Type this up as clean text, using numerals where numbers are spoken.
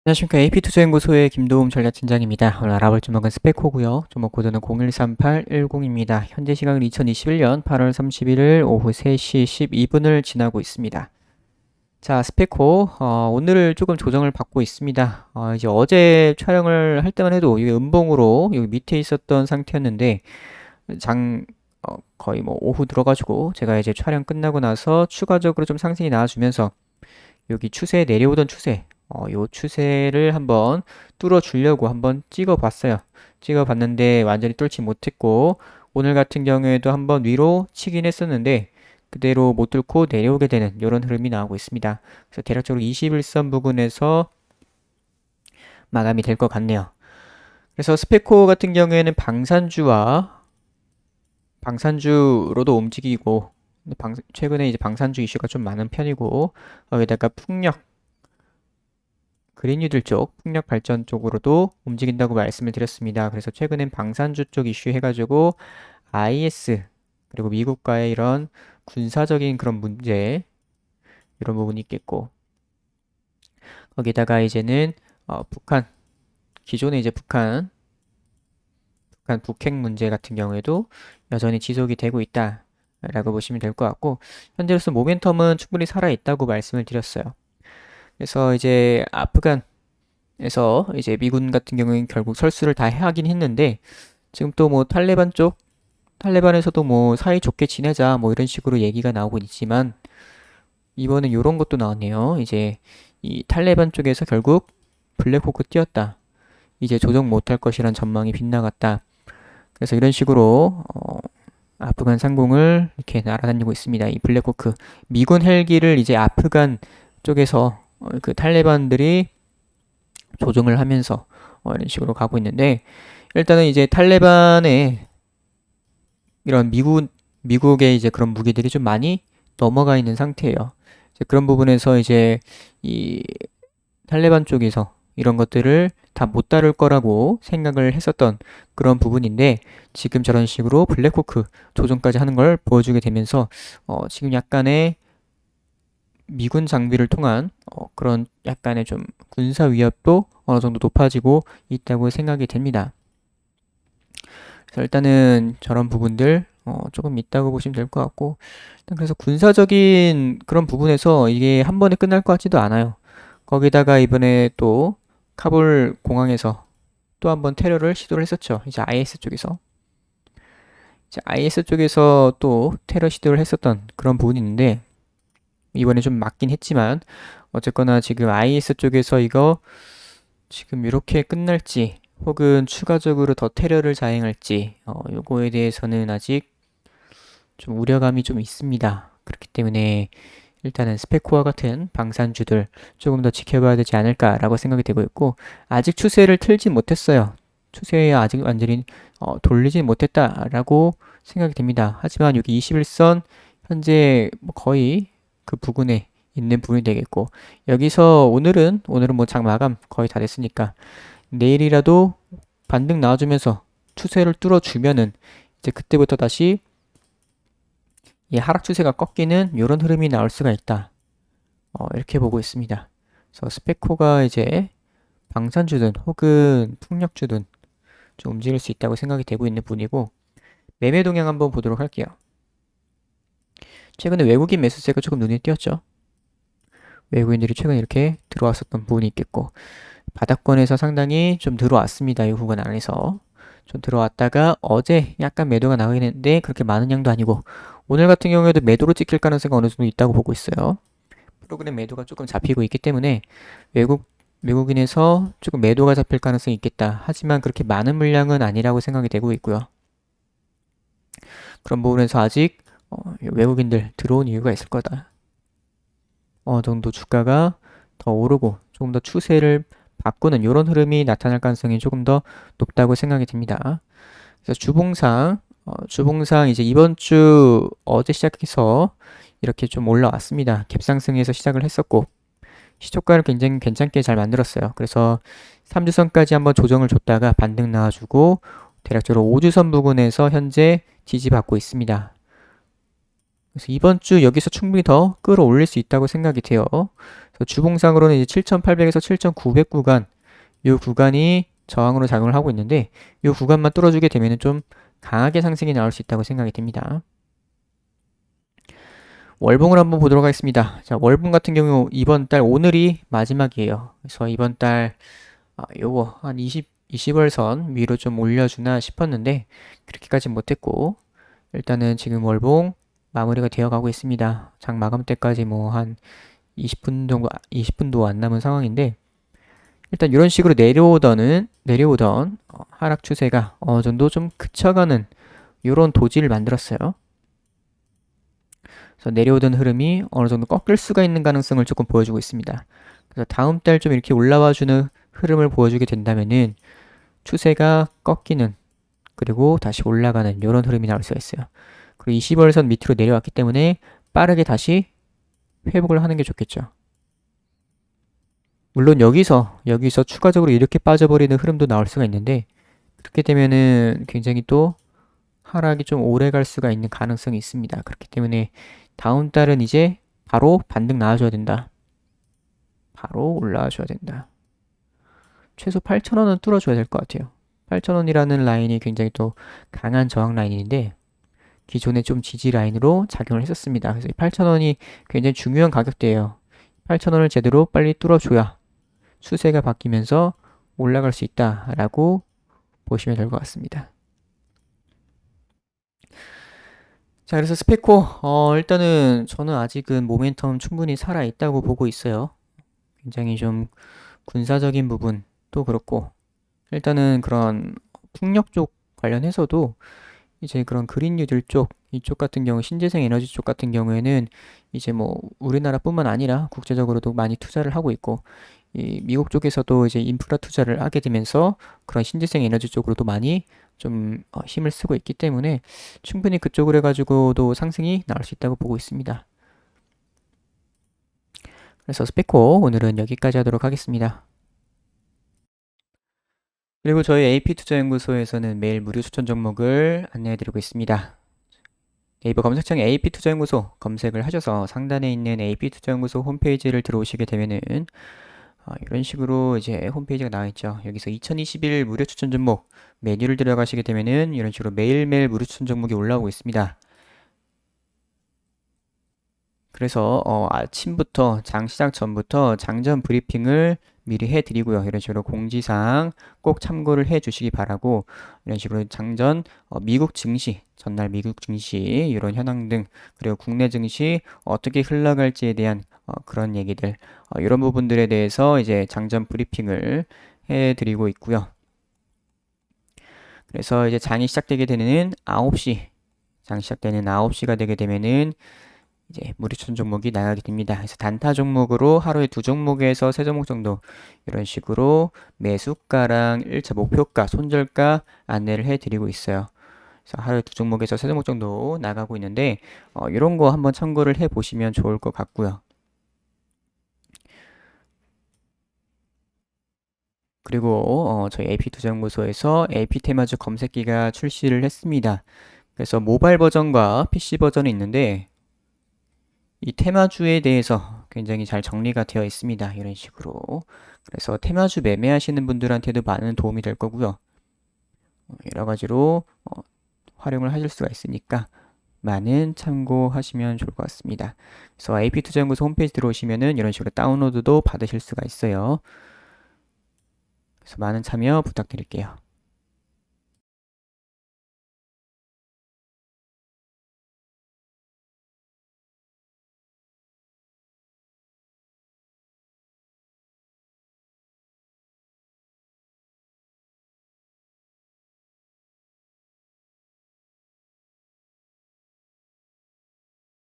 안녕하십니까. AP투자연구소의 김도움 전략팀장입니다. 오늘 알아볼 종목은 스페코고요. 종목 코드는 013810입니다. 현재 시각은 2021년 8월 31일 오후 3시 12분을 지나고 있습니다. 자, 스페코 오늘 조금 조정을 받고 있습니다. 이제 어제 촬영을 할 때만 해도 이게 음봉으로 여기 밑에 있었던 상태였는데 거의 뭐 오후 들어가지고 제가 이제 촬영 끝나고 나서 추가적으로 좀 상승이 나와주면서 여기 추세 내려오던 추세 요 추세를 한번 뚫어주려고 한번 찍어봤어요. 찍어봤는데 완전히 뚫지 못했고 오늘 같은 경우에도 한번 위로 치긴 했었는데 그대로 못 뚫고 내려오게 되는 이런 흐름이 나오고 있습니다. 그래서 대략적으로 21선 부근에서 마감이 될 것 같네요. 그래서 스페코 같은 경우에는 방산주로도 움직이고 최근에 이제 방산주 이슈가 좀 많은 편이고 거기다가 그린유들 쪽, 풍력 발전 쪽으로도 움직인다고 말씀을 드렸습니다. 그래서 최근엔 방산주 쪽 이슈 해가지고 IS 그리고 미국과의 이런 군사적인 그런 문제 이런 부분이 있겠고 거기다가 이제는 북한 기존에 이제 북한 북핵 문제 같은 경우에도 여전히 지속이 되고 있다라고 보시면 될 것 같고 현재로서 모멘텀은 충분히 살아 있다고 말씀을 드렸어요. 그래서 이제 아프간에서 이제 미군 같은 경우는 결국 철수를 다 하긴 했는데 지금 또 뭐 탈레반에서도 뭐 사이좋게 지내자 뭐 이런 식으로 얘기가 나오고 있지만 이번엔 이런 것도 나왔네요. 이제 이 탈레반 쪽에서 결국 블랙호크 띄웠다. 이제 조정 못할 것이란 전망이 빗나갔다. 그래서 이런 식으로 아프간 상공을 이렇게 날아다니고 있습니다. 이 블랙호크 미군 헬기를 이제 아프간 쪽에서 그 탈레반들이 조정을 하면서 이런 식으로 가고 있는데 일단은 이제 탈레반의 이런 미국의 이제 그런 무기들이 좀 많이 넘어가 있는 상태예요. 이제 그런 부분에서 이제 이 탈레반 쪽에서 이런 것들을 다 못 다룰 거라고 생각을 했었던 그런 부분인데 지금 저런 식으로 블랙호크 조정까지 하는 걸 보여주게 되면서 지금 약간의 미군 장비를 통한 그런 약간의 좀 군사 위협도 어느 정도 높아지고 있다고 생각이 됩니다. 그래서 일단은 저런 부분들 조금 있다고 보시면 될 것 같고 일단 그래서 군사적인 그런 부분에서 이게 한 번에 끝날 것 같지도 않아요. 거기다가 이번에 또 카불 공항에서 또 한 번 테러를 시도를 했었죠. 이제 IS 쪽에서. 이제 IS 쪽에서 또 테러 시도를 했었던 그런 부분이 있는데 이번에 좀 맞긴 했지만 어쨌거나 지금 IS 쪽에서 이거 지금 이렇게 끝날지 혹은 추가적으로 더 테러를 자행할지 요거에 대해서는 아직 좀 우려감이 좀 있습니다. 그렇기 때문에 일단은 스페코와 같은 방산주들 조금 더 지켜봐야 되지 않을까라고 생각이 되고 있고 아직 추세를 틀지 못했어요. 추세에 아직 완전히 돌리지 못했다라고 생각이 됩니다. 하지만 여기 21선 현재 뭐 거의 그 부근에 있는 부분이 되겠고 여기서 오늘은 뭐 장 마감 거의 다 됐으니까 내일이라도 반등 나와주면서 추세를 뚫어주면은 이제 그때부터 다시 이 하락 추세가 꺾이는 이런 흐름이 나올 수가 있다. 이렇게 보고 있습니다. 그래서 스페코가 이제 방산주든 혹은 풍력주든 좀 움직일 수 있다고 생각이 되고 있는 분이고 매매 동향 한번 보도록 할게요. 최근에 외국인 매수세가 조금 눈에 띄었죠. 외국인들이 최근에 이렇게 들어왔었던 부분이 있겠고 바닥권에서 상당히 좀 들어왔습니다. 이 구간 안에서 좀 들어왔다가 어제 약간 매도가 나오긴 했는데 그렇게 많은 양도 아니고 오늘 같은 경우에도 매도로 찍힐 가능성이 어느 정도 있다고 보고 있어요. 프로그램 매도가 조금 잡히고 있기 때문에 외국인에서 조금 매도가 잡힐 가능성이 있겠다. 하지만 그렇게 많은 물량은 아니라고 생각이 되고 있고요. 그런 부분에서 아직 외국인들 들어온 이유가 있을 거다. 어느 정도 주가가 더 오르고 조금 더 추세를 바꾸는 이런 흐름이 나타날 가능성이 조금 더 높다고 생각이 됩니다. 그래서 주봉상 이제 이번 주 어제 시작해서 이렇게 좀 올라왔습니다. 갭상승에서 시작을 했었고 시초가를 굉장히 괜찮게 잘 만들었어요. 그래서 3주선까지 한번 조정을 줬다가 반등 나와주고 대략적으로 5주선 부근에서 현재 지지받고 있습니다. 그래서 이번 주 여기서 충분히 더 끌어올릴 수 있다고 생각이 돼요. 그래서 주봉상으로는 이제 7,800에서 7,900 구간, 이 구간이 저항으로 작용을 하고 있는데 이 구간만 뚫어주게 되면 좀 강하게 상승이 나올 수 있다고 생각이 듭니다. 월봉을 한번 보도록 하겠습니다. 자, 월봉 같은 경우 이번 달 오늘이 마지막이에요. 그래서 이번 달 요거 한 20월선 위로 좀 올려주나 싶었는데 그렇게까지 못했고 일단은 지금 월봉 마무리가 되어 가고 있습니다. 장 마감 때까지 뭐 한 20분 정도 20분도 안 남은 상황인데 일단 이런 식으로 내려오던 하락 추세가 어느 정도 좀 그쳐가는 이런 도지를 만들었어요. 그래서 내려오던 흐름이 어느 정도 꺾일 수가 있는 가능성을 조금 보여주고 있습니다. 그래서 다음 달 좀 이렇게 올라와주는 흐름을 보여주게 된다면은 추세가 꺾이는 그리고 다시 올라가는 이런 흐름이 나올 수가 있어요. 그리고 20월선 밑으로 내려왔기 때문에 빠르게 다시 회복을 하는 게 좋겠죠. 물론 여기서 추가적으로 이렇게 빠져버리는 흐름도 나올 수가 있는데 그렇게 되면은 굉장히 또 하락이 좀 오래 갈 수가 있는 가능성이 있습니다. 그렇기 때문에 다음 달은 이제 바로 반등 나와줘야 된다. 바로 올라와줘야 된다. 최소 8,000원은 뚫어줘야 될 것 같아요. 8,000원이라는 라인이 굉장히 또 강한 저항 라인인데 기존에 좀 지지 라인으로 작용을 했었습니다. 그래서 8,000원이 굉장히 중요한 가격대예요. 8,000원을 제대로 빨리 뚫어줘야 추세가 바뀌면서 올라갈 수 있다라고 보시면 될 것 같습니다. 자, 그래서 스페코 일단은 저는 아직은 모멘텀 충분히 살아있다고 보고 있어요. 굉장히 좀 군사적인 부분도 그렇고 일단은 그런 풍력 쪽 관련해서도 이제 그런 그린 뉴딜 쪽 이쪽 같은 경우 신재생 에너지 쪽 같은 경우에는 이제 뭐 우리나라뿐만 아니라 국제적으로도 많이 투자를 하고 있고 이 미국 쪽에서도 이제 인프라 투자를 하게 되면서 그런 신재생 에너지 쪽으로도 많이 좀 힘을 쓰고 있기 때문에 충분히 그쪽으로 해가지고도 상승이 나올 수 있다고 보고 있습니다. 그래서 스페코 오늘은 여기까지 하도록 하겠습니다. 그리고 저희 AP투자연구소에서는 매일 무료 추천 종목을 안내해드리고 있습니다. 네이버 검색창에 AP투자연구소 검색을 하셔서 상단에 있는 AP투자연구소 홈페이지를 들어오시게 되면은 이런 식으로 이제 홈페이지가 나와 있죠. 여기서 2021 무료 추천 종목 메뉴를 들어가시게 되면은 이런 식으로 매일매일 무료 추천 종목이 올라오고 있습니다. 그래서 아침부터 장 시작 전부터 장전 브리핑을 미리 해드리고요. 이런 식으로 공지사항 꼭 참고를 해 주시기 바라고 이런 식으로 장전 미국 증시 전날 미국 증시 이런 현황 등 그리고 국내 증시 어떻게 흘러갈지에 대한 그런 얘기들 이런 부분들에 대해서 이제 장전 브리핑을 해드리고 있고요. 그래서 이제 장이 시작되게 되는 9시 장 시작되는 9시가 되게 되면은 이제 무료 추천 종목이 나가게 됩니다. 그래서 단타 종목으로 하루에 2종목에서 3종목 정도 이런 식으로 매수가랑 1차 목표가, 손절가 안내를 해드리고 있어요. 그래서 하루에 2종목에서 3종목 정도 나가고 있는데 이런 거 한번 참고를 해보시면 좋을 것 같고요. 그리고 저희 AP투자연구소에서 AP테마주 검색기가 출시를 했습니다. 그래서 모바일 버전과 PC 버전이 있는데 이 테마주에 대해서 굉장히 잘 정리가 되어 있습니다. 이런 식으로. 그래서 테마주 매매하시는 분들한테도 많은 도움이 될 거고요. 여러 가지로 활용을 하실 수가 있으니까 많은 참고하시면 좋을 것 같습니다. 그래서 AP투자연구소 홈페이지 들어오시면은 이런 식으로 다운로드도 받으실 수가 있어요. 그래서 많은 참여 부탁드릴게요.